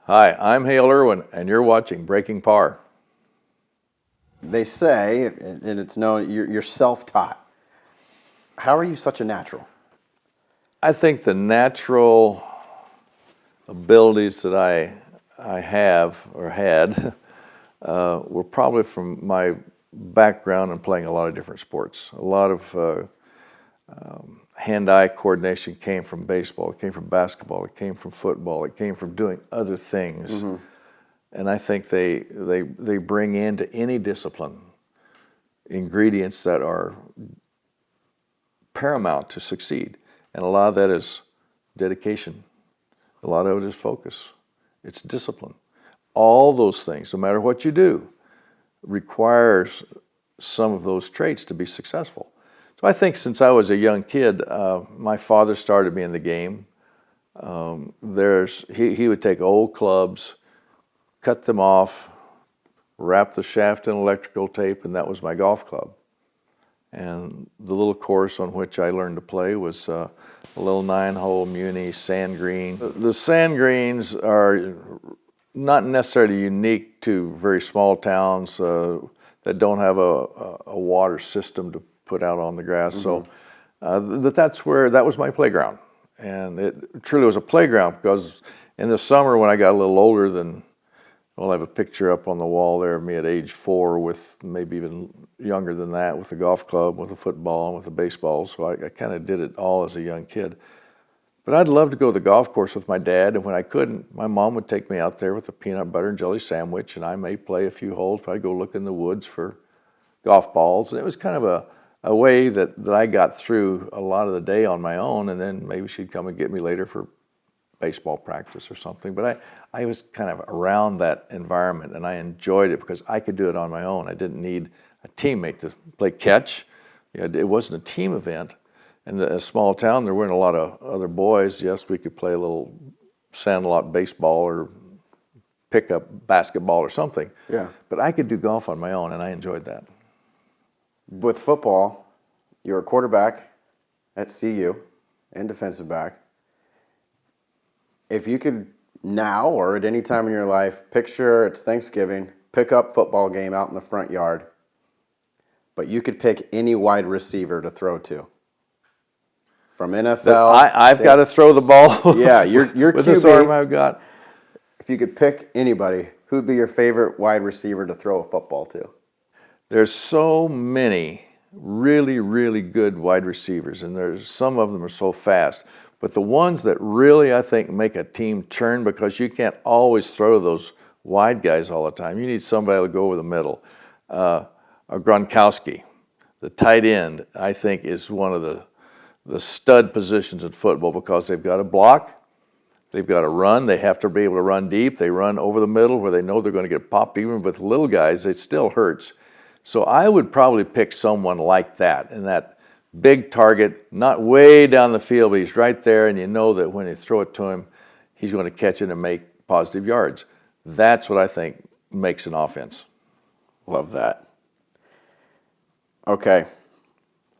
Hi, I'm Hale Irwin, and you're watching Breaking Par. They say, and it's known, you're self-taught. How are you such a natural? I think the natural abilities that I have or had were probably from my background in playing a lot of different sports. A lot of hand-eye coordination came from baseball, it came from basketball, it came from football, it came from doing other things. And I think they bring into any discipline ingredients that are paramount to succeed. And a lot of that is dedication. A lot of it is focus. It's discipline. All those things, no matter what you do, requires some of those traits to be successful. So I think since I was a young kid, my father started me in the game. He would take old clubs, cut them off, wrap the shaft in electrical tape, and that was my golf club. And the little course on which I learned to play was a little 9-hole Muni sand green. The sand greens are not necessarily unique to very small towns that don't have a water system to put out on the grass. So that was my playground. And it truly was a playground because in the summer when I got a little older I have a picture up on the wall there of me at age 4 with maybe even younger than that with a golf club, with a football, and with a baseball. So I kind of did it all as a young kid. But I'd love to go to the golf course with my dad, and when I couldn't, my mom would take me out there with a peanut butter and jelly sandwich, and I may play a few holes, but I'd go look in the woods for golf balls. And it was kind of a way that I got through a lot of the day on my own, and then maybe she'd come and get me later for baseball practice or something. But I was kind of around that environment, and I enjoyed it because I could do it on my own. I didn't need a teammate to play catch. It wasn't a team event. In a small town, there weren't a lot of other boys. Yes, we could play a little sandlot baseball or pickup basketball or something. Yeah. But I could do golf on my own, and I enjoyed that. With football, you're a quarterback at CU and defensive back. If you could now or at any time in your life, picture it's Thanksgiving, pick up football game out in the front yard, but you could pick any wide receiver to throw to. From NFL. I've got to throw the ball. Yeah, you're with QB. this arm I've got. If you could pick anybody, who'd be your favorite wide receiver to throw a football to? There's so many really, really good wide receivers, and some of them are so fast. But the ones that really, I think, make a team churn because you can't always throw those wide guys all the time. You need somebody to go over the middle. A Gronkowski, the tight end, I think is one of the stud positions in football because they've got to block, they've got to run, they have to be able to run deep, they run over the middle where they know they're going to get popped. Even with little guys, it still hurts. So I would probably pick someone like that, and that big target, not way down the field, but he's right there, and you know that when you throw it to him, he's going to catch it and make positive yards. That's what I think makes an offense. Love that. Okay.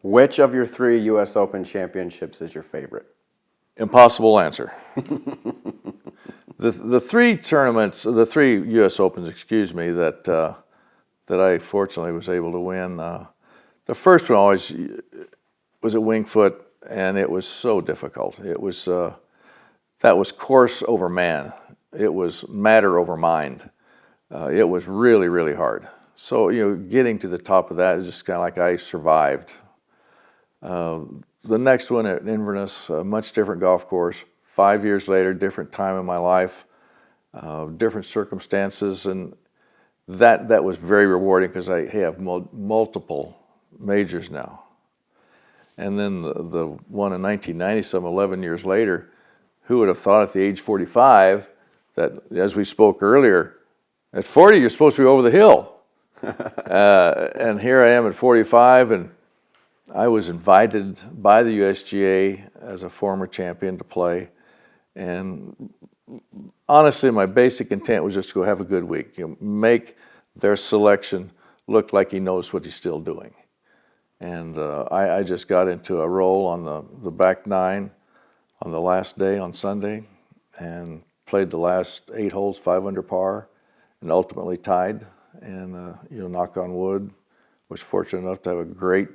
Which of your 3 U.S. Open championships is your favorite? Impossible answer. The 3 tournaments, the 3 U.S. Opens, that I fortunately was able to win. The first one always was at Winged Foot, and it was so difficult. That was course over man. It was matter over mind. It was really, really hard. So getting to the top of that is just kind of like I survived. The next one at Inverness, a much different golf course. 5 years later, different time in my life, different circumstances, and that was very rewarding because I have multiple majors now. And then the one in 1990, some 11 years later, who would have thought at the age 45 that, as we spoke earlier, at 40 you're supposed to be over the hill. And here I am at 45, and I was invited by the USGA as a former champion to play. And honestly, my basic intent was just to go have a good week. Make their selection look like he knows what he's still doing. And I just got into a roll on the back 9 on the last day on Sunday and played the last 8 holes 5 under par, and ultimately tied. And knock on wood, was fortunate enough to have a great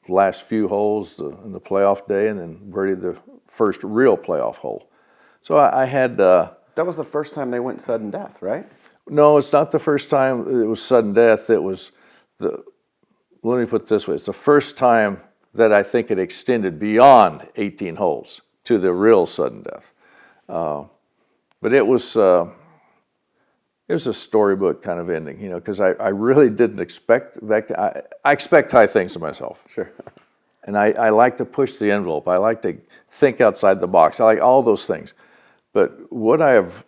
last few holes in the playoff day, and then birdied the first real playoff hole. So I had. That was the first time they went sudden death, right? No, it's not the first time it was sudden death. It was let me put it this way. It's the first time that I think it extended beyond 18 holes to the real sudden death. But it was a storybook kind of ending, because I really didn't expect that. I expect high things of myself. Sure. And I like to push the envelope. I like to think outside the box. I like all those things. But would I have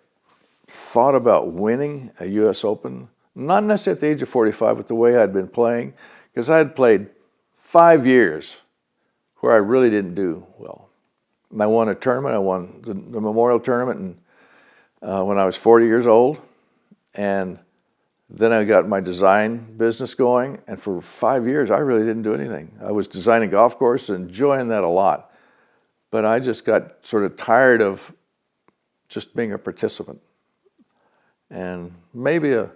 thought about winning a U.S. Open? Not necessarily at the age of 45, but the way I'd been playing. Because I had played 5 years where I really didn't do well. And I won a tournament. I won the Memorial Tournament when I was 40 years old. And then I got my design business going. And for 5 years, I really didn't do anything. I was designing golf courses, enjoying that a lot. But I just got sort of tired of just being a participant. And maybe a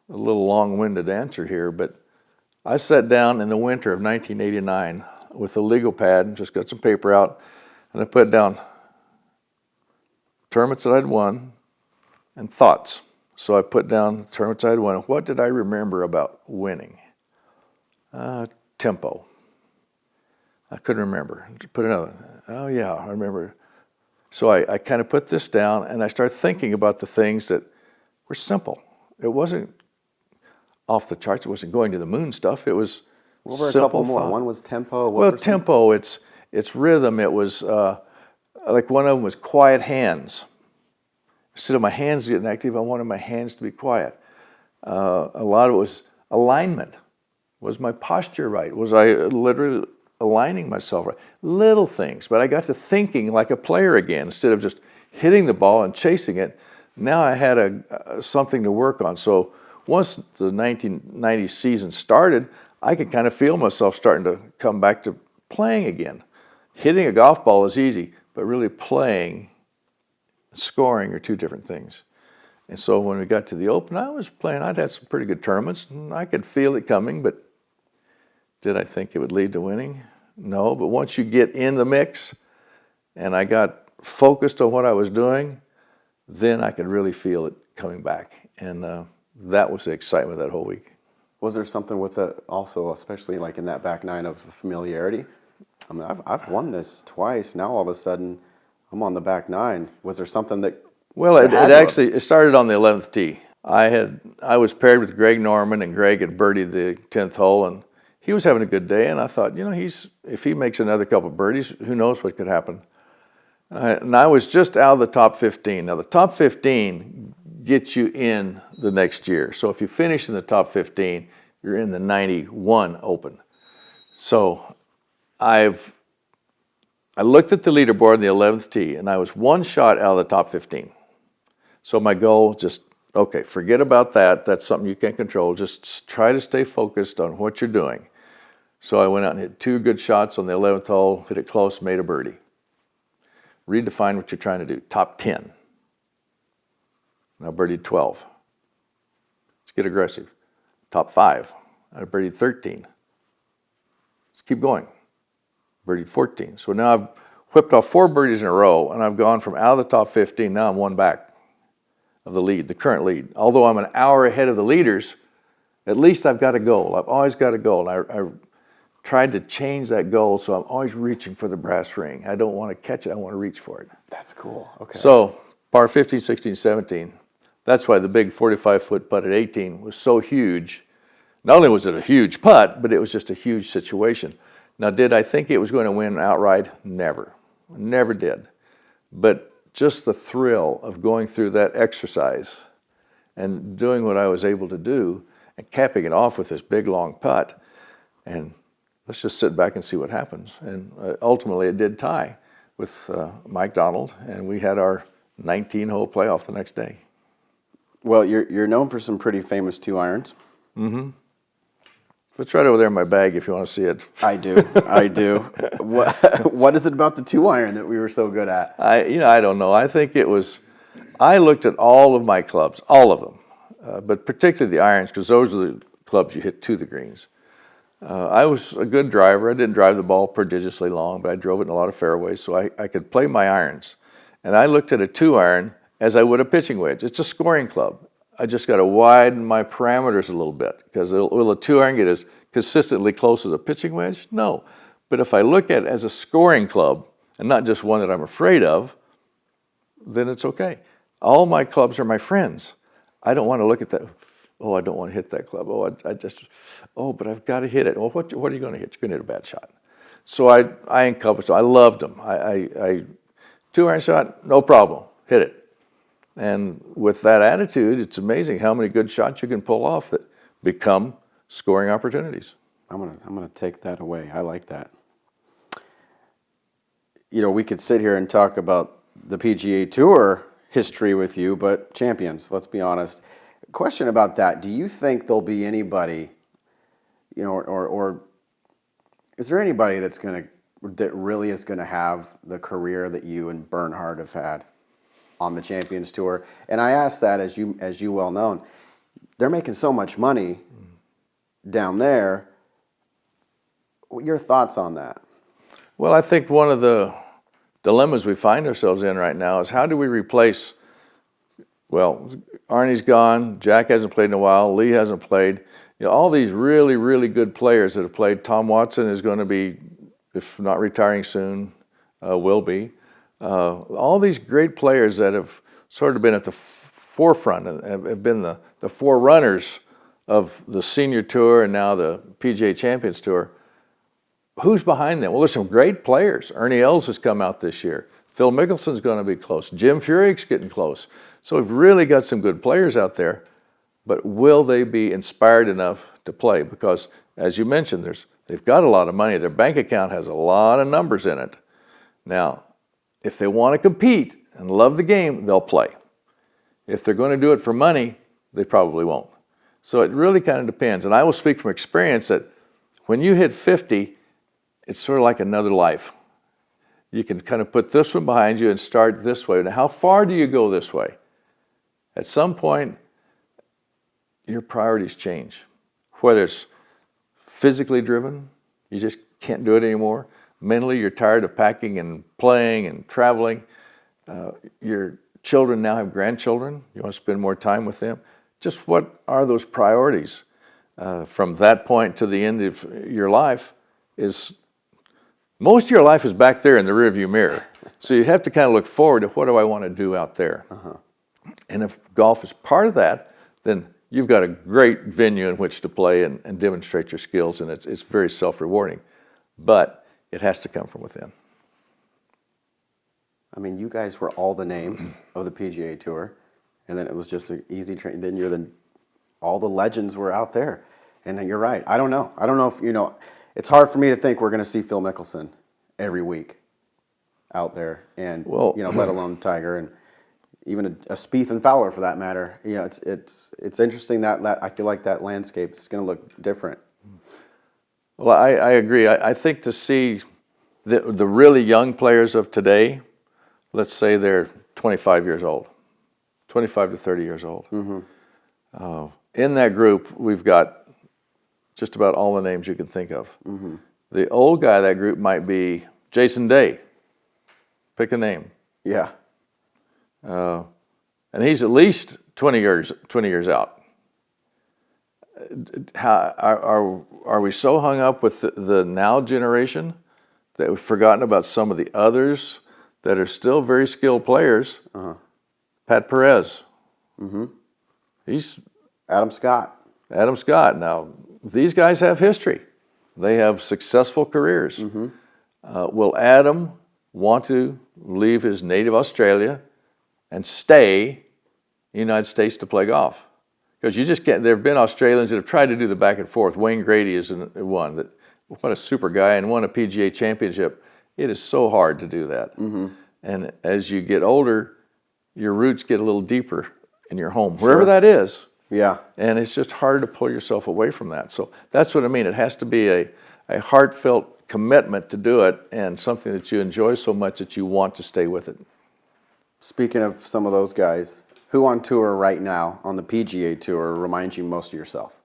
little long-winded answer here, but I sat down in the winter of 1989 with a legal pad and just got some paper out, and I put down tournaments that I'd won and thoughts. So I put down tournaments I'd won. What did I remember about winning? Tempo. I couldn't remember. Put another. Oh yeah, I remember. So I kind of put this down, and I started thinking about the things that were simple. It wasn't off the charts. It wasn't going to the moon stuff. It was What were a simple couple more? thought. One was tempo. Well, tempo. It's rhythm. It was like one of them was quiet hands. Instead of my hands getting active, I wanted my hands to be quiet. A lot of it was alignment. Was my posture right? Was I literally aligning myself right? Little things, but I got to thinking like a player again instead of just hitting the ball and chasing it. Now I had something to work on. So once the 1990 season started, I could kind of feel myself starting to come back to playing again. Hitting a golf ball is easy, but really playing, scoring are two different things. And so when we got to the Open, I was playing. I'd had some pretty good tournaments, and I could feel it coming, but did I think it would lead to winning? No, but once you get in the mix and I got focused on what I was doing, then I could really feel it coming back. And that was the excitement of that whole week. Was there something with it also, especially like in that back nine, of familiarity? I mean, I've won this twice. Now all of a sudden, I'm on the back nine. Was there something that? Well, it started on the 11th tee. I was paired with Greg Norman, and Greg had birdied the 10th hole, and he was having a good day. And I thought, if he makes another couple of birdies, who knows what could happen. And I was just out of the top 15. Now, the top 15 gets you in the next year. So if you finish in the top 15, you're in the 91 Open. So I looked at the leaderboard in the 11th tee, and I was one shot out of the top 15. So my goal, forget about that. That's something you can't control. Just try to stay focused on what you're doing. So I went out and hit 2 good shots on the 11th hole, hit it close, made a birdie. Redefine what you're trying to do. Top 10. Now birdied 12. Let's get aggressive. Top 5. I birdied 13. Let's keep going. Birdied 14. So now I've whipped off 4 birdies in a row, and I've gone from out of the top 15, now I'm one back of the lead, the current lead. Although I'm an hour ahead of the leaders, at least I've got a goal. I've always got a goal. And I tried to change that goal, so I'm always reaching for the brass ring. I don't want to catch it, I want to reach for it. That's cool. Okay. So par 15, 16, 17. That's why the big 45-foot putt at 18 was so huge. Not only was it a huge putt, but it was just a huge situation. Now, did I think it was going to win outright? Never. Never did. But just the thrill of going through that exercise and doing what I was able to do and capping it off with this big, long putt, and let's just sit back and see what happens. And ultimately, it did tie with Mike Donald, and we had our 19-hole playoff the next day. Well, you're known for some pretty famous 2-irons. Mm-hmm. It's right over there in my bag if you want to see it. I do. What is it about the 2-iron that we were so good at? I don't know. I think it was I looked at all of my clubs, all of them, but particularly the irons, because those are the clubs you hit to the greens. I was a good driver. I didn't drive the ball prodigiously long, but I drove it in a lot of fairways, so I could play my irons. And I looked at a 2-iron as I would a pitching wedge. It's a scoring club. I just got to widen my parameters a little bit, because will a 2-iron get as consistently close as a pitching wedge? No. But if I look at it as a scoring club, and not just one that I'm afraid of, then it's okay. All my clubs are my friends. I don't want to look at that. Oh, I don't want to hit that club. But I've got to hit it. Well, what are you going to hit? You're going to hit a bad shot. So I encompassed them. I loved them. I 2-iron shot, no problem, hit it. And with that attitude, it's amazing how many good shots you can pull off that become scoring opportunities. I'm gonna take that away. I like that. You know, we could sit here and talk about the PGA Tour history with you, but champions, let's be honest. Question about that: do you think there'll be anybody, you know, or is there anybody that really is gonna have the career that you and Bernhard have had on the Champions Tour? And I ask that as you well known, they're making so much money down there. Your thoughts on that? Well, I think one of the dilemmas we find ourselves in right now is how do we replace, well, Arnie's gone, Jack hasn't played in a while, Lee hasn't played. You know, all these really, really good players that have played. Tom Watson is going to be, if not retiring soon, will be. All these great players that have sort of been at the forefront and have been the forerunners of the Senior Tour and now the PGA Champions Tour. Who's behind them? Well, there's some great players. Ernie Els has come out this year. Phil Mickelson's going to be close. Jim Furyk's getting close. So we've really got some good players out there, but will they be inspired enough to play? Because, as you mentioned, they've got a lot of money. Their bank account has a lot of numbers in it. Now, if they want to compete and love the game, they'll play. If they're going to do it for money, they probably won't. So it really kind of depends. And I will speak from experience that when you hit 50, it's sort of like another life. You can kind of put this one behind you and start this way. Now, how far do you go this way? At some point, your priorities change. Whether it's physically driven, you just can't do it anymore. Mentally, you're tired of packing and playing and traveling. Your children now have grandchildren. You want to spend more time with them. Just what are those priorities? From that point to the end of your life is, most of your life is back there in the rearview mirror. So you have to kind of look forward to what do I want to do out there. And if golf is part of that, then you've got a great venue in which to play and demonstrate your skills, and it's very self-rewarding. But it has to come from within. I mean, you guys were all the names of the PGA Tour, and then it was just an easy train. Then all the legends were out there. And then you're right. I don't know if, you know, it's hard for me to think we're going to see Phil Mickelson every week out there, and well, you know, let alone Tiger and even a Spieth and Fowler for that matter. You know, it's interesting that I feel like that landscape is going to look different. Well, I agree. I think to see the really young players of today, let's say they're 25 years old, 25 to 30 years old. In that group, we've got just about all the names you can think of. The old guy of that group might be Jason Day. Pick a name. Yeah. And he's at least 20 years out. How are we so hung up with the now generation that we've forgotten about some of the others that are still very skilled players? Pat Perez. He's Adam Scott. Now, these guys have history. They have successful careers. Will Adam want to leave his native Australia and stay in the United States to play golf? Because you just can't. There have been Australians that have tried to do the back and forth. Wayne Grady is one. What a super guy, and won a PGA championship. It is so hard to do that. And as you get older, your roots get a little deeper in your home, wherever that is. Yeah. And it's just harder to pull yourself away from that. So that's what I mean. It has to be a heartfelt commitment to do it, and something that you enjoy so much that you want to stay with it. Speaking of some of those guys, who on tour right now on the PGA Tour reminds you most of yourself?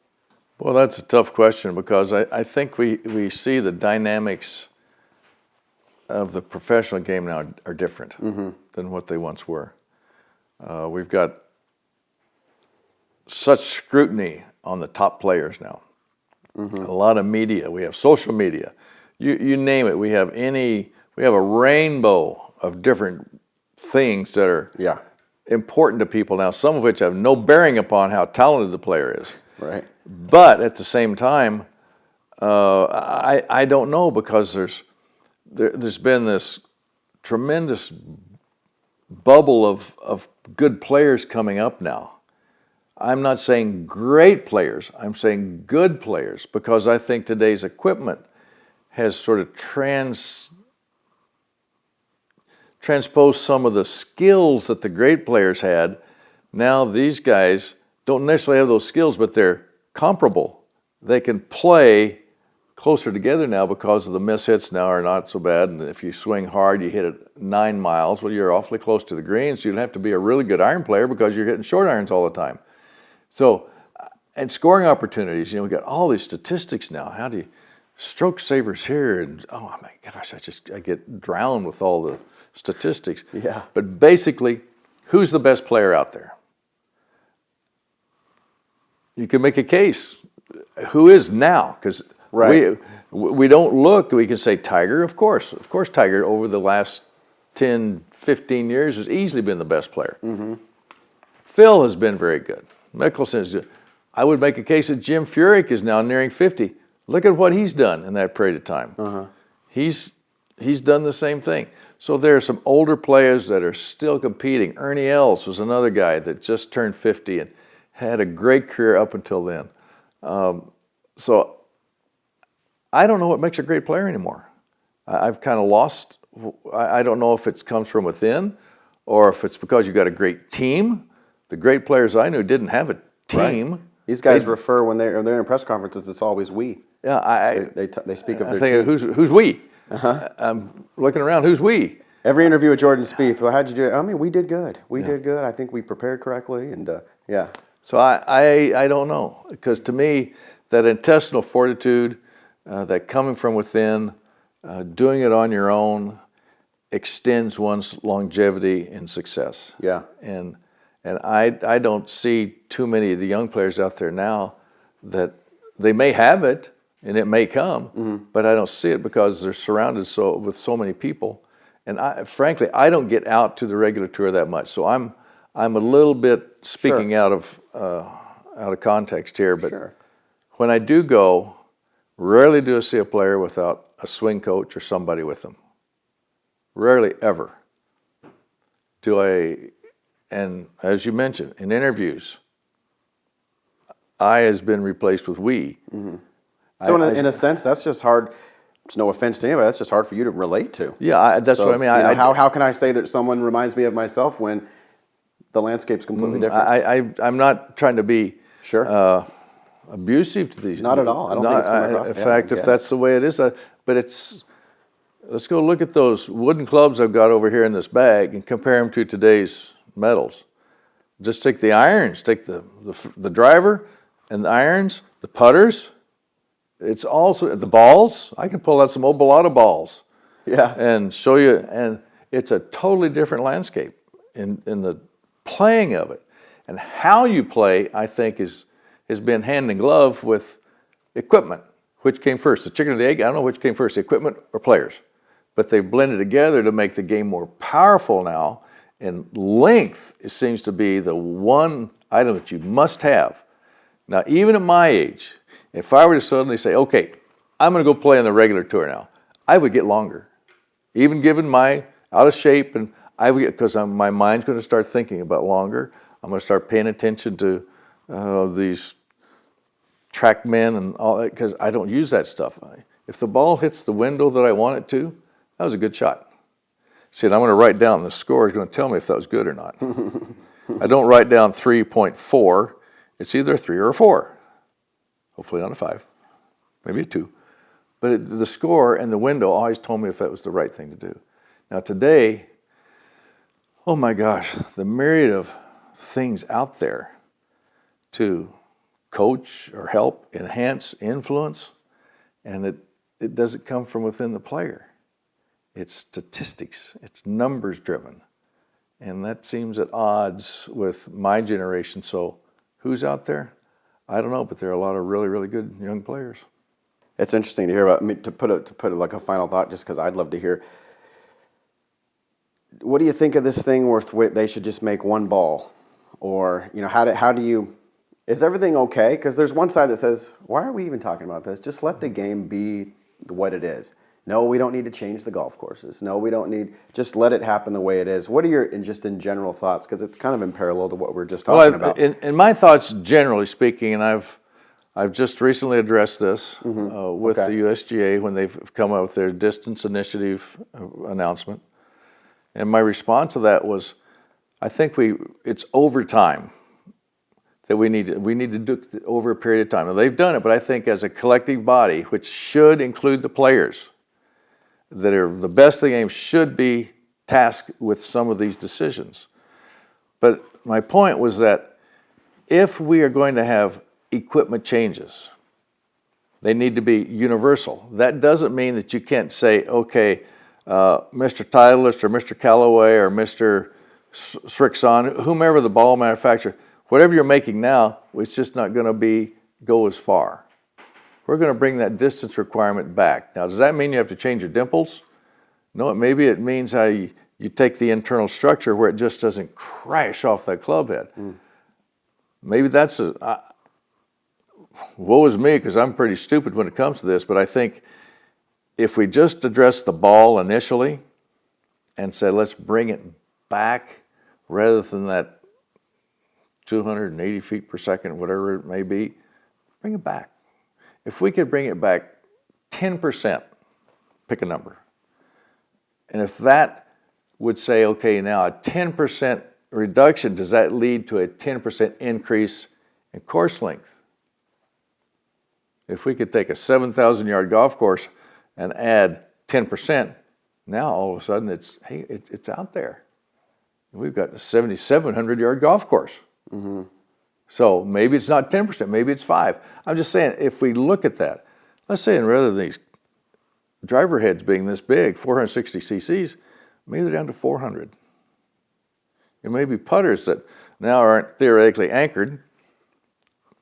Well, that's a tough question because I think we see the dynamics of the professional game now are different than what they once were. We've got such scrutiny on the top players now. A lot of media. We have social media. You name it. We have a rainbow of different things that are important to people now, some of which have no bearing upon how talented the player is. Right. But at the same time, I don't know, because there's been this tremendous bubble of good players coming up now. I'm not saying great players, I'm saying good players, because I think today's equipment has sort of transposed some of the skills that the great players had. Now these guys don't necessarily have those skills, but they're comparable. They can play closer together now because of the mishits now are not so bad. And if you swing hard, you hit it 9 miles, well, you're awfully close to the green, so you don't have to be a really good iron player because you're hitting short irons all the time. So, and scoring opportunities, we've got all these statistics now. How do you, stroke savers here, and oh my gosh, I get drowned with all the statistics. Yeah. But basically, who's the best player out there? You can make a case. Who is now? Because we don't look, we can say Tiger, of course. Of course, Tiger over the last 10, 15 years has easily been the best player. Phil has been very good. Mickelson is good. I would make a case that Jim Furyk is now nearing 50. Look at what he's done in that period of time. He's done the same thing. So there are some older players that are still competing. Ernie Els was another guy that just turned 50 and had a great career up until then. So I don't know what makes a great player anymore. I've kind of lost. I don't know if it comes from within or if it's because you've got a great team. The great players I knew didn't have a team. Right. These guys refer when they're in press conferences. It's always we. Yeah, they speak of I their think team. who's we? I'm looking around. Who's we? Every interview with Jordan Spieth. Well, how'd you do it? I mean, we did good. We did good. I think we prepared correctly, and yeah. So I don't know, because to me that intestinal fortitude, that coming from within, doing it on your own, extends one's longevity and success. Yeah. And I don't see too many of the young players out there now that they may have it and it may come, but I don't see it because they're surrounded with so many people. And frankly, I don't get out to the regular tour that much, so I'm a little bit speaking out of context here. But when I do go, rarely do I see a player without a swing coach or somebody with them. Rarely ever do I. And as you mentioned, in interviews, I has been replaced with we. So in a sense, that's just hard. It's no offense to anybody. That's just hard for you to relate to. Yeah, that's what I mean. How can I say that someone reminds me of myself when the landscape's completely different? I'm not trying to be abusive to these. Not at all. I don't think it's coming across. In fact, if that's the way it is, but it's. Let's go look at those wooden clubs I've got over here in this bag and compare them to today's metals. Just take the irons, take the driver and the irons, the putters. It's also the balls. I can pull out some old Bellata balls, and show you. And it's a totally different landscape in the playing of it, and how you play. I think has been hand in glove with equipment. Which came first, the chicken or the egg? I don't know which came first, the equipment or players. But they've blended together to make the game more powerful now. And length seems to be the one item that you must have. Now, even at my age, if I were to suddenly say, okay, I'm going to go play on the regular tour now, I would get longer. Even given my out of shape, and I would get, because my mind's going to start thinking about longer. I'm going to start paying attention to these track men and all that, because I don't use that stuff. If the ball hits the window that I want it to, that was a good shot. See, and I'm going to write down the score. It's going to tell me if that was good or not. I don't write down 3.4. It's either a 3 or a 4. Hopefully not a 5. Maybe a 2. But the score and the window always told me if that was the right thing to do. Now today, Oh my gosh, the myriad of things out there to coach or help, enhance, influence, and it doesn't come from within the player. It's statistics, it's numbers driven. And that seems at odds with my generation. So who's out there? I don't know, but there are a lot of really, really good young players. It's interesting to hear about. I mean, to put it like a final thought, just because I'd love to hear. What do you think of this thing where they should just make one ball, or how do you? Is everything okay? Because there's one side that says, why are we even talking about this? Just let the game be what it is. No, we don't need to change the golf courses. No, we don't need. Just let it happen the way it is. What are your in general thoughts? Because it's kind of in parallel to what we're just talking about. In my thoughts, generally speaking, and I've just recently addressed this with the USGA when they've come up with their distance initiative announcement. And my response to that was, I think it's over time that we need to do it over a period of time. Now, they've done it, but I think as a collective body, which should include the players that are the best of the game, should be tasked with some of these decisions. But my point was that if we are going to have equipment changes, they need to be universal. That doesn't mean that you can't say, okay, Mr. Titleist or Mr. Callaway or Mr. Srixon, whomever the ball manufacturer, whatever you're making now, it's just not going to go as far. We're going to bring that distance requirement back. Now, does that mean you have to change your dimples? No, maybe it means how you take the internal structure where it just doesn't crash off that club head. Maybe that's woe is me, because I'm pretty stupid when it comes to this, but I think if we just address the ball initially and say, let's bring it back rather than that 280 feet per second, whatever it may be, bring it back. If we could bring it back 10%, pick a number, and if that would say, okay, now a 10% reduction, does that lead to a 10% increase in course length? If we could take a 7,000-yard golf course and add 10%, now all of a sudden it's out there. We've got a 7,700-yard golf course. So maybe it's not 10%, maybe it's 5%. I'm just saying, if we look at that, let's say rather than these driver heads being this big, 460 cc's, maybe they're down to 400. It may be putters that now aren't theoretically anchored,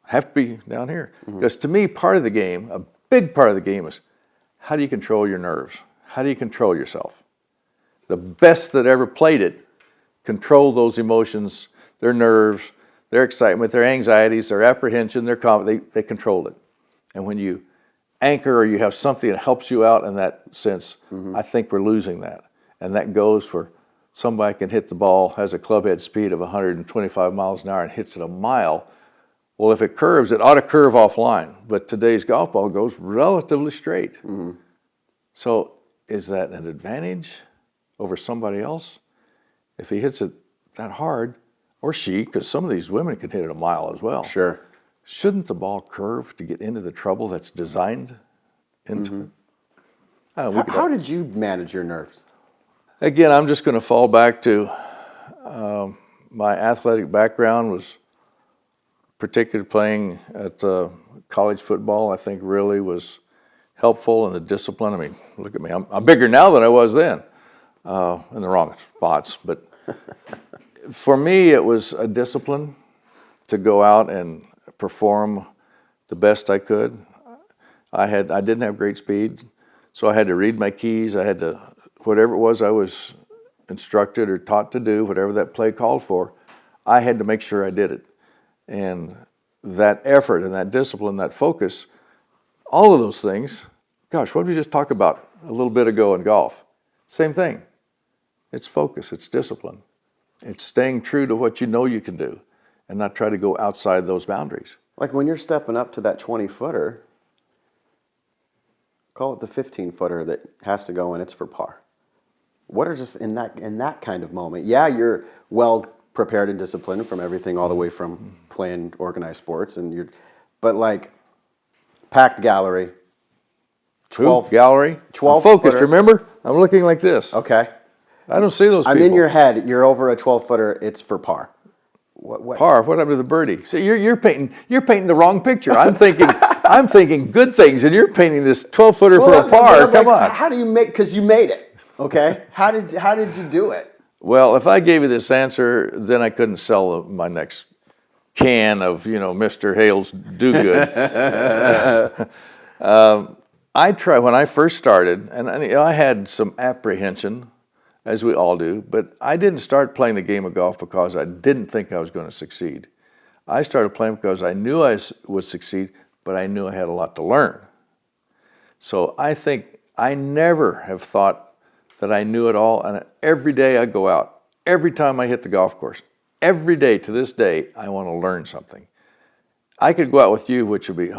have to be down here. Because to me, part of the game, a big part of the game is, how do you control your nerves? How do you control yourself? The best that ever played it controlled those emotions, their nerves, their excitement, their anxieties, their apprehension, their confidence. They controlled it. And when you anchor or you have something that helps you out in that sense, I think we're losing that. And that goes for somebody can hit the ball, has a club head speed of 125 miles an hour and hits it a mile. Well, if it curves, it ought to curve offline. But today's golf ball goes relatively straight. So is that an advantage over somebody else? If he hits it that hard, or she, because some of these women can hit it a mile as well. Sure. Shouldn't the ball curve to get into the trouble that's designed into it? How did you manage your nerves? Again, I'm just going to fall back to my athletic background was particularly playing at college football, I think really was helpful in the discipline. I mean, look at me. I'm bigger now than I was then in the wrong spots. But for me, it was a discipline to go out and perform the best I could. I didn't have great speed, so I had to read my keys. I had to, whatever it was I was instructed or taught to do, whatever that play called for, I had to make sure I did it. And that effort and that discipline, that focus, all of those things, gosh, what did we just talk about a little bit ago in golf? Same thing. It's focus, it's discipline. It's staying true to what you know you can do and not try to go outside those boundaries. Like when you're stepping up to that 20-footer, call it the 15-footer that has to go and it's for par. What are just in that kind of moment? Yeah, you're well prepared and disciplined from everything all the way from playing organized sports, but like packed gallery, 12 gallery, 12 focused. footer. Remember, I'm looking like this. Okay. I don't see those I'm people. in your head. You're over a 12-footer. It's for par. What? Par. What happened to the birdie? See, you're painting the wrong picture. I'm thinking good things, and you're painting this 12-footer for a par. Come on. How do you make? Because you made it. Okay. How did you do it? Well, if I gave you this answer, then I couldn't sell my next can of Mr. Hale's Do Good. I tried when I first started, and I had some apprehension, as we all do, but I didn't start playing the game of golf because I didn't think I was going to succeed. I started playing because I knew I would succeed, but I knew I had a lot to learn. So I think I never have thought that I knew it all, and every day I go out, every time I hit the golf course, every day to this day, I want to learn something. I could go out with you, which would be,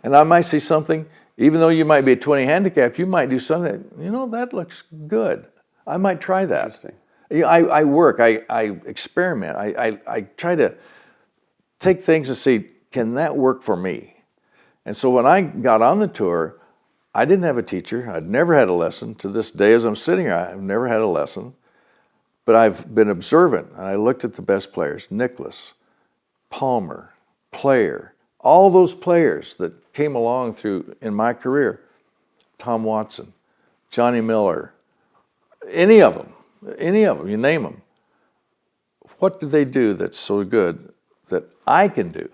and I might see something, even though you might be a 20 handicap, you might do something that looks good. I might try that. Interesting. I work, I experiment, I try to take things and see, can that work for me? And so when I got on the tour, I didn't have a teacher. I'd never had a lesson. To this day, as I'm sitting here, I've never had a lesson. But I've been observant, and I looked at the best players, Nicklaus, Palmer, Player, all those players that came along through in my career, Tom Watson, Johnny Miller, any of them, you name them. What do they do that's so good that I can do?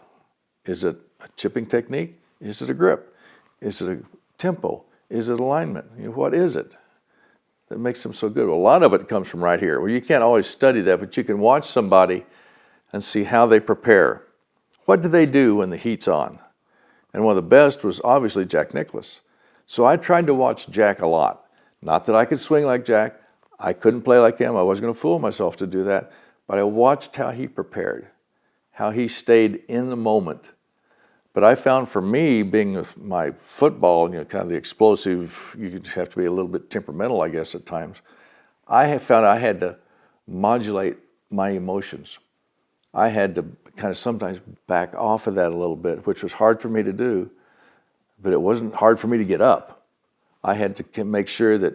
Is it a chipping technique? Is it a grip? Is it a tempo? Is it alignment? What is it that makes them so good? Well, a lot of it comes from right here. Well, you can't always study that, but you can watch somebody and see how they prepare. What do they do when the heat's on? And one of the best was obviously Jack Nicklaus. So I tried to watch Jack a lot. Not that I could swing like Jack. I couldn't play like him. I wasn't going to fool myself to do that. But I watched how he prepared, how he stayed in the moment. But I found for me, being with my football, kind of the explosive, you have to be a little bit temperamental, I guess, at times. I have found I had to modulate my emotions. I had to kind of sometimes back off of that a little bit, which was hard for me to do, but it wasn't hard for me to get up. I had to make sure that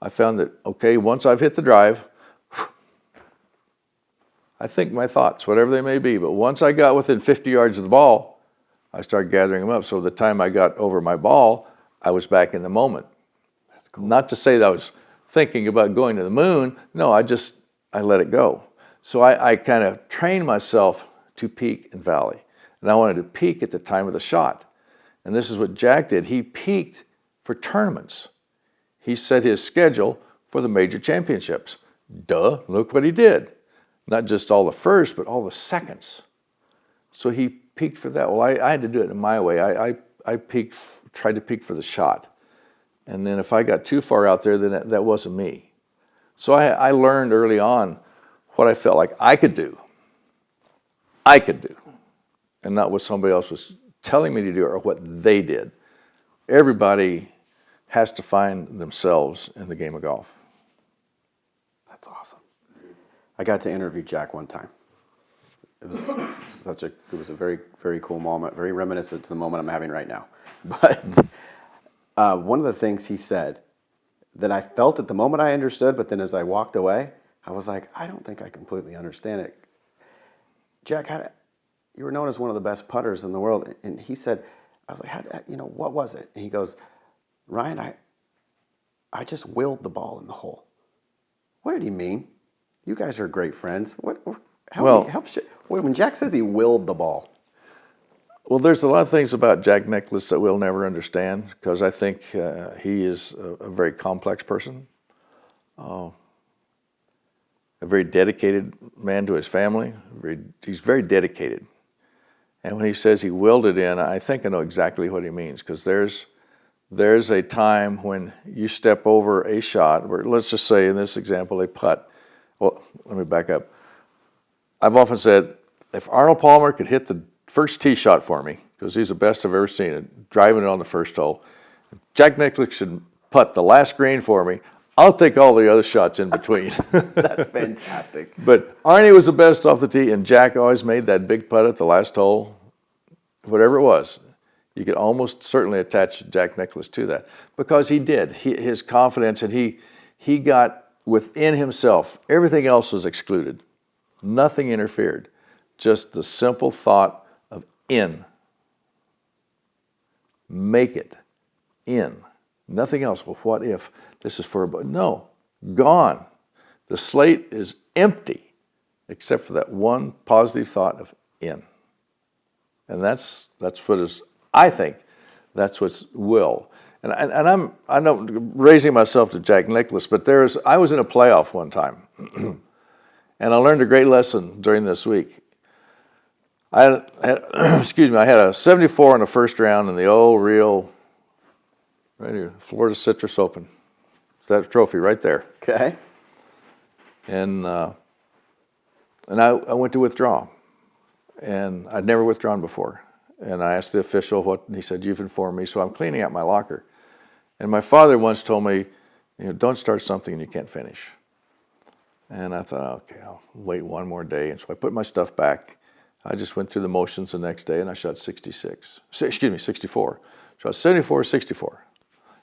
I found that, okay, once I've hit the drive, I think my thoughts, whatever they may be, but once I got within 50 yards of the ball, I started gathering them up. So the time I got over my ball, I was back in the moment. That's cool. Not to say that I was thinking about going to the moon. No, I let it go. So I kind of trained myself to peak and valley. And I wanted to peak at the time of the shot. And this is what Jack did. He peaked for tournaments. He set his schedule for the major championships. Duh, look what he did. Not just all the first, but all the seconds. So he peaked for that. Well, I had to do it in my way. I tried to peak for the shot. And then if I got too far out there, then that wasn't me. So I learned early on what I felt like I could do. And not what somebody else was telling me to do or what they did. Everybody has to find themselves in the game of golf. That's awesome. I got to interview Jack one time. It was a very, very cool moment, very reminiscent to the moment I'm having right now. But one of the things he said that I felt at the moment I understood, but then as I walked away, I was like, I don't think I completely understand it. Jack, you were known as one of the best putters in the world. And he said, I was like, what was it? And he goes, Ryan, I just willed the ball in the hole. What did he mean? You guys are great friends. When Jack says he willed the ball. Well, there's a lot of things about Jack Nicklaus that we'll never understand because I think he is a very complex person, a very dedicated man to his family. He's very dedicated. And when he says he willed it in, I think I know exactly what he means because there's a time when you step over a shot where, let's just say in this example, a putt. Well, let me back up. I've often said, if Arnold Palmer could hit the first tee shot for me, because he's the best I've ever seen it, driving it on the first hole, Jack Nicklaus should putt the last green for me, I'll take all the other shots in between. That's fantastic. But Arnie was the best off the tee, and Jack always made that big putt at the last hole, whatever it was. You could almost certainly attach Jack Nicklaus to that because he did. His confidence, and he got within himself. Everything else was excluded. Nothing interfered. Just the simple thought of in. Make it in. Nothing else. Well, what if this is for a... No, gone. The slate is empty except for that one positive thought of in. And that's what is, I think, that's what's will. And I'm not raising myself to Jack Nicklaus, but I was in a playoff one time, and I learned a great lesson during this week. I had a 74 in the first round in the old real, right here, Florida Citrus Open. It's that trophy right there. Okay. And I went to withdraw, and I'd never withdrawn before. And I asked the official what, and he said, "You've informed me," so I'm cleaning out my locker. And my father once told me, don't start something you can't finish. And I thought, okay, I'll wait one more day. And so I put my stuff back. I just went through the motions the next day, and I shot 64. Shot 74, 64.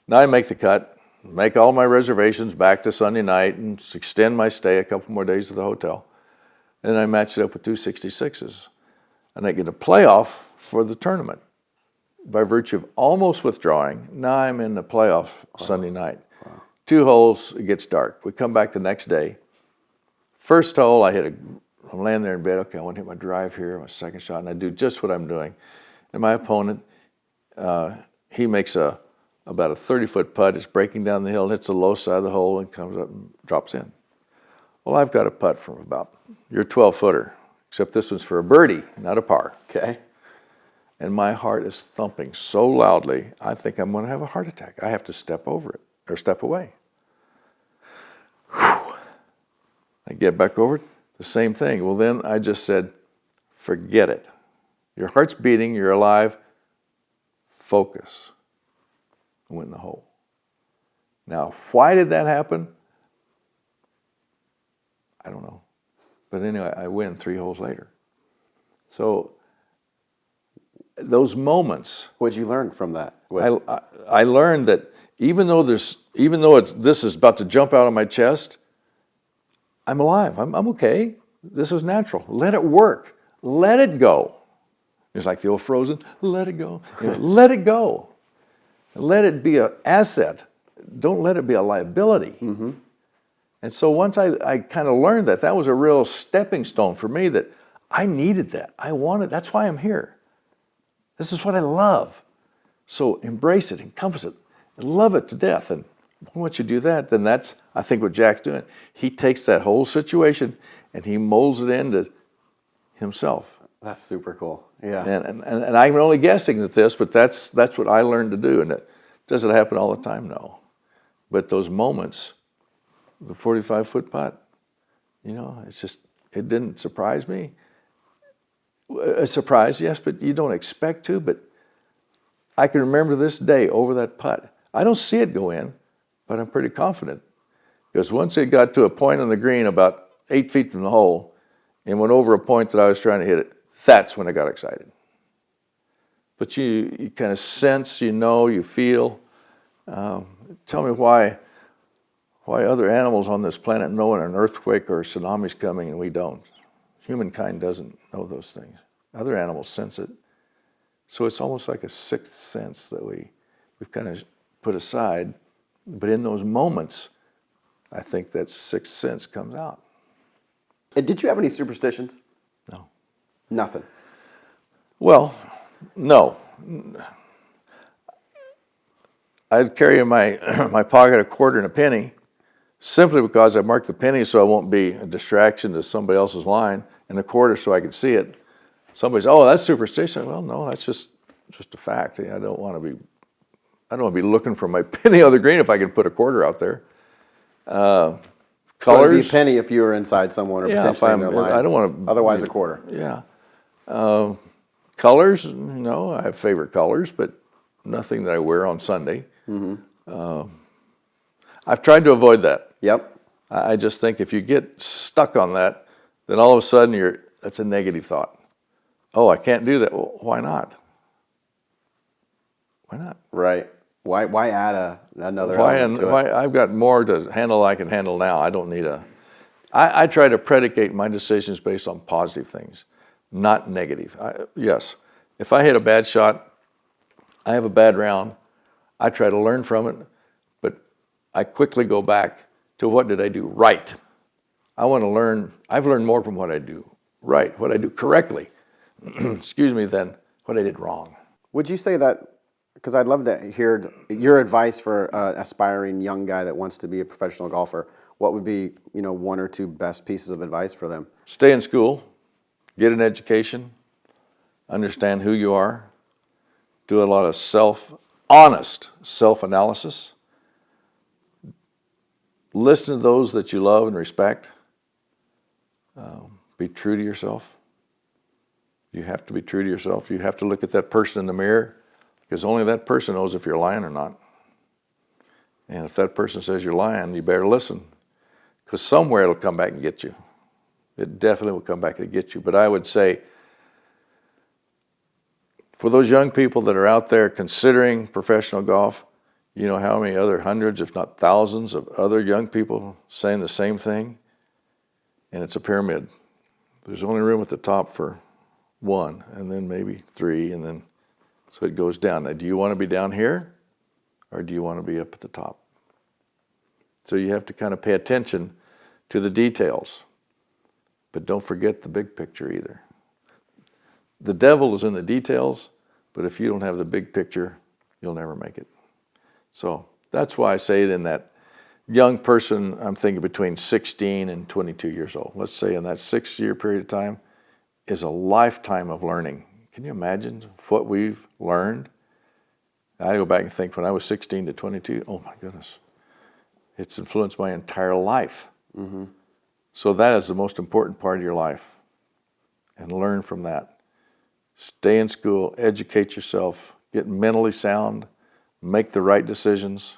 Now I make the cut, make all my reservations back to Sunday night, and extend my stay a couple more days at the hotel. And I matched it up with two 66s. And I get a playoff for the tournament. By virtue of almost withdrawing, now I'm in the playoff Sunday night. Wow. 2 holes, it gets dark. We come back the next day. First hole, I'm laying there in bed, okay, I want to hit my drive here, my second shot, and I do just what I'm doing. And my opponent, he makes about a 30-foot putt. It's breaking down the hill, hits the low side of the hole, and comes up and drops in. Well, I've got a putt from about your 12-footer, except this one's for a birdie, not a par. Okay. And my heart is thumping so loudly, I think I'm going to have a heart attack. I have to step over it, or step away. Whew. I get back over it, the same thing. Well, then I just said, forget it. Your heart's beating, you're alive, focus. I went in the hole. Now, why did that happen? I don't know. But anyway, I win 3 holes later. So those moments. What'd you learn from that? I learned that even though this is about to jump out of my chest, I'm alive. I'm okay. This is natural. Let it work. Let it go. It's like the old Frozen. Let it go. Let it go. Let it be an asset. Don't let it be a liability. Mm-hmm. And so once I kind of learned that was a real stepping stone for me, that I needed that. I wanted. That's why I'm here. This is what I love. So embrace it, encompass it, and love it to death. And once you do that, then that's, I think, what Jack's doing. He takes that whole situation and he molds it into himself. That's super cool. Yeah. And I'm only guessing at this, but that's what I learned to do. And does it happen all the time? No. But those moments, the 45-foot putt, it's just, it didn't surprise me. A surprise, yes, but you don't expect to. But I can remember this day over that putt. I don't see it go in, but I'm pretty confident. Because once it got to a point on the green about 8 feet from the hole and went over a point that I was trying to hit it, that's when I got excited. But you kind of sense, you feel. Tell me why other animals on this planet know when an earthquake or a tsunami's coming and we don't. Humankind doesn't know those things. Other animals sense it. So it's almost like a sixth sense that we've kind of put aside. But in those moments, I think that sixth sense comes out. And did you have any superstitions? No. Nothing? Well, no. I'd carry in my pocket a quarter and a penny, simply because I marked the penny so I won't be a distraction to somebody else's line, and the quarter so I could see it. Somebody says, "Oh, that's superstition." Well, no, that's just a fact. I don't want to be looking for my penny on the green if I can put a quarter out there. Colors. So it'd be a penny if you were inside someone or potentially in their line. I don't want to. Otherwise, a quarter. Yeah. Colors. No, I have favorite colors, but nothing that I wear on Sunday. Mm-hmm. I've tried to avoid that. Yep. I just think if you get stuck on that, then all of a sudden that's a negative thought. Oh, I can't do that. Well, why not? Why not? Right. Why add another Why, element and to why it? I've got more to handle I can handle now. I don't need I try to predicate my decisions based on positive things, not negative. Yes, if I hit a bad shot, I have a bad round, I try to learn from it, but I quickly go back to what did I do right. I want to learn, I've learned more from what I do right, what I do correctly, excuse me, than what I did wrong. Would you say that, because I'd love to hear your advice for an aspiring young guy that wants to be a professional golfer, what would be, one or two best pieces of advice for them? Stay in school, get an education, understand who you are, do a lot of honest self-analysis, listen to those that you love and respect, be true to yourself. You have to be true to yourself. You have to look at that person in the mirror, because only that person knows if you're lying or not. And if that person says you're lying, you better listen, because somewhere it'll come back and get you. It definitely will come back and get you. But I would say, for those young people that are out there considering professional golf, you know how many other hundreds, if not thousands, of other young people saying the same thing? And it's a pyramid. There's only room at the top for one, and then maybe three, and then so it goes down. Now, do you want to be down here, or do you want to be up at the top? So you have to kind of pay attention to the details, but don't forget the big picture either. The devil is in the details, but if you don't have the big picture, you'll never make it. So that's why I say it in that young person, I'm thinking between 16 and 22 years old. Let's say in that 6-year period of time is a lifetime of learning. Can you imagine what we've learned? I go back and think when I was 16 to 22, oh my goodness, it's influenced my entire life. Mm-hmm. So that is the most important part of your life, and learn from that. Stay in school, educate yourself, get mentally sound, make the right decisions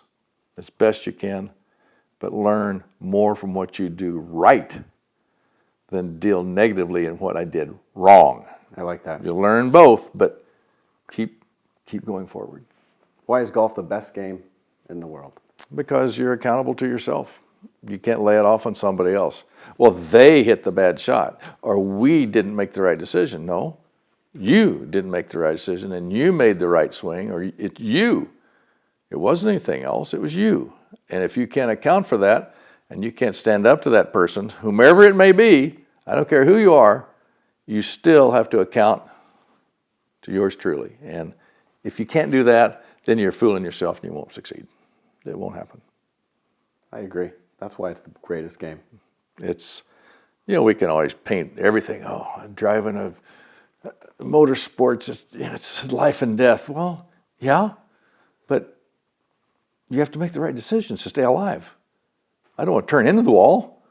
as best you can, but learn more from what you do right than deal negatively in what I did wrong. I like that. You'll learn both, but keep going forward. Why is golf the best game in the world? Because you're accountable to yourself. You can't lay it off on somebody else. Well, they hit the bad shot, or we didn't make the right decision. No, you didn't make the right decision, and you made the right swing, or it's you. It wasn't anything else, it was you. And if you can't account for that, and you can't stand up to that person, whomever it may be, I don't care who you are, you still have to account to yours truly. And if you can't do that, then you're fooling yourself and you won't succeed. It won't happen. I agree. That's why it's the greatest game. It's, we can always paint everything. Oh, driving a motorsports, it's life and death. Well, yeah, but you have to make the right decisions to stay alive. I don't want to turn into the wall.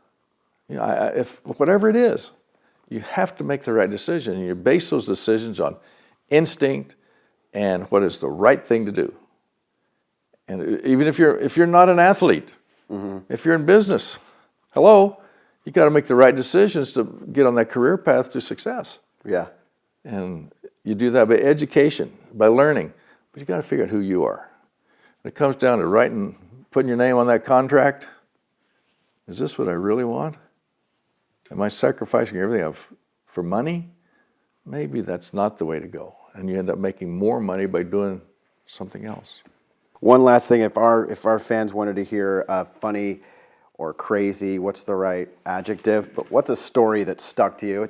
If whatever it is, you have to make the right decision. And you base those decisions on instinct and what is the right thing to do. And even if you're not an athlete, mm-hmm. if you're in business, hello, you got to make the right decisions to get on that career path to success. Yeah. And you do that by education, by learning, but you got to figure out who you are. When it comes down to putting your name on that contract, is this what I really want? Am I sacrificing everything for money? Maybe that's not the way to go. And you end up making more money by doing something else. One last thing, if our fans wanted to hear funny or crazy, what's the right adjective? But what's a story that stuck to you?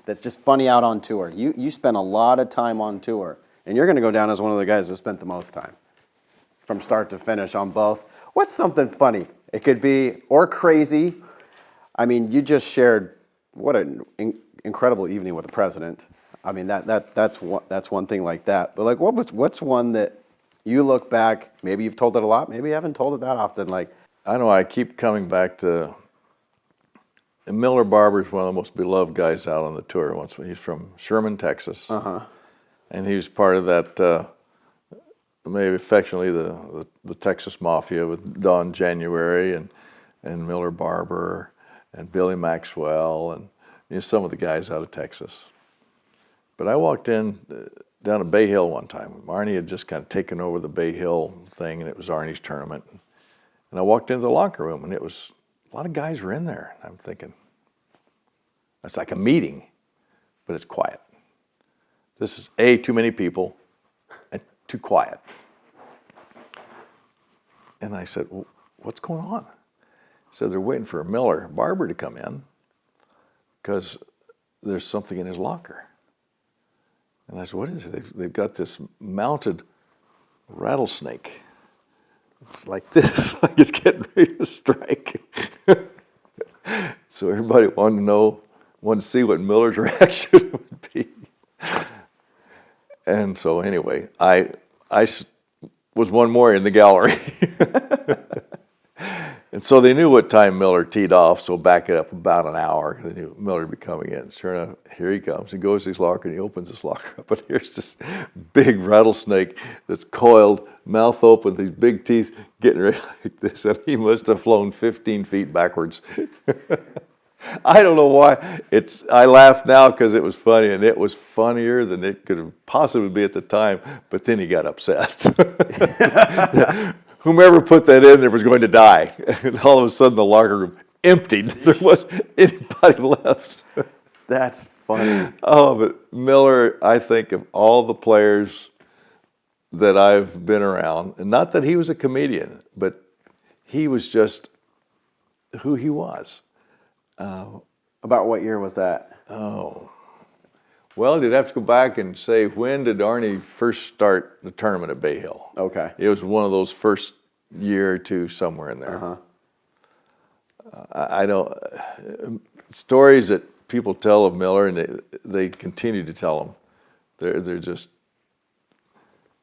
That's just funny out on tour. You spent a lot of time on tour, and you're going to go down as one of the guys that spent the most time, from start to finish on both. What's something funny? It could be, or crazy. I mean, you just shared what an incredible evening with the president. I mean, that's one thing like that. But like, what's one that you look back? Maybe you've told it a lot. Maybe you haven't told it that often. Like, I know I keep coming back to Miller Barber is one of the most beloved guys out on the tour. He's from Sherman, Texas, and he was part of that. Maybe affectionately the Texas Mafia with Don January and Miller Barber and Billy Maxwell and some of the guys out of Texas. But I walked in down at Bay Hill one time. Arnie had just kind of taken over the Bay Hill thing, and it was Arnie's tournament. And I walked into the locker room, and it was a lot of guys were in there. And I'm thinking, it's like a meeting, but it's quiet. This is A, too many people, and too quiet. And I said, well, what's going on? So they're waiting for Miller Barber to come in because there's something in his locker. And I said, what is it? They've got this mounted rattlesnake. It's like this, like it's getting ready to strike. So everybody wanted to see what Miller's reaction would be. And so anyway, I was one more in the gallery. And so they knew what time Miller teed off, so back it up about an hour. They knew Miller would be coming in. Sure enough, here he comes. He goes to his locker and he opens his locker up, and here's this big rattlesnake that's coiled, mouth open, these big teeth, getting ready like this. And he must have flown 15 feet backwards. I don't know why. I laugh now because it was funny, and it was funnier than it could have possibly be at the time. But then he got upset. Whomever put that in there was going to die. And all of a sudden, the locker room emptied. There wasn't anybody left. That's funny. Oh, but Miller, I think of all the players that I've been around, and not that he was a comedian, but he was just who he was. About what year was that? Well, you'd have to go back and say, when did Arnie first start the tournament at Bay Hill? Okay. It was one of those first year or two, somewhere in there. Uh-huh. I don't, stories that people tell of Miller, and they continue to tell them. They're just,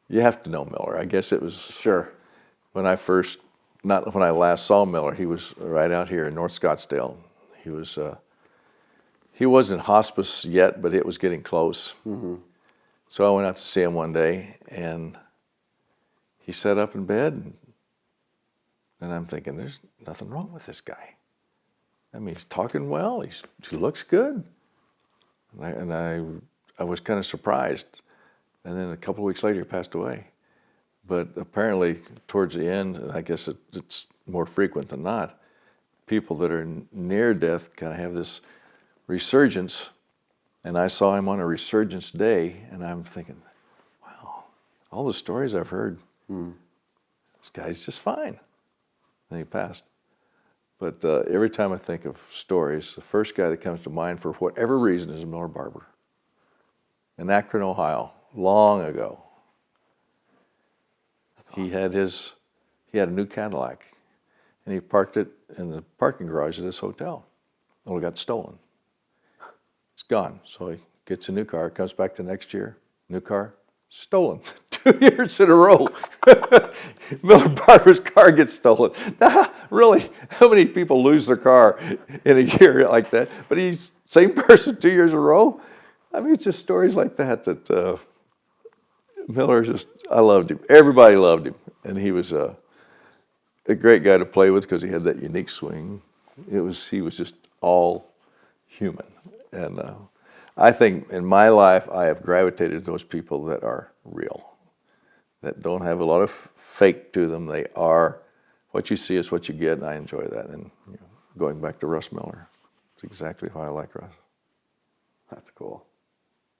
you have to know Miller. I guess it was Sure. not when I last saw Miller, he was right out here in North Scottsdale. He wasn't hospice yet, but it was getting close. Mm-hmm. So I went out to see him one day, and he sat up in bed, and I'm thinking, there's nothing wrong with this guy. I mean, he's talking well, he looks good. And I was kind of surprised. And then a couple of weeks later, he passed away. But apparently, towards the end, and I guess it's more frequent than not, people that are near death kind of have this resurgence. And I saw him on a resurgence day, and I'm thinking, wow, all the stories I've heard, this guy's just fine. And he passed. But every time I think of stories, the first guy that comes to mind for whatever reason is Miller Barber. In Akron, Ohio, long ago. That's awesome. He had a new Cadillac, and he parked it in the parking garage of this hotel. Well, it got stolen. It's gone. So he gets a new car, comes back the next year, new car, stolen. 2 years in a row. Miller Barber's car gets stolen. Really, how many people lose their car in a year like that? But he's same person 2 years in a row. I mean, it's just stories like that Miller I loved him. Everybody loved him, and he was a great guy to play with because he had that unique swing. He was just all human, and I think in my life I have gravitated to those people that are real, that don't have a lot of fake to them. They are what you see is what you get, and I enjoy that. And going back to Russ Miller, it's exactly how I like Russ. That's cool.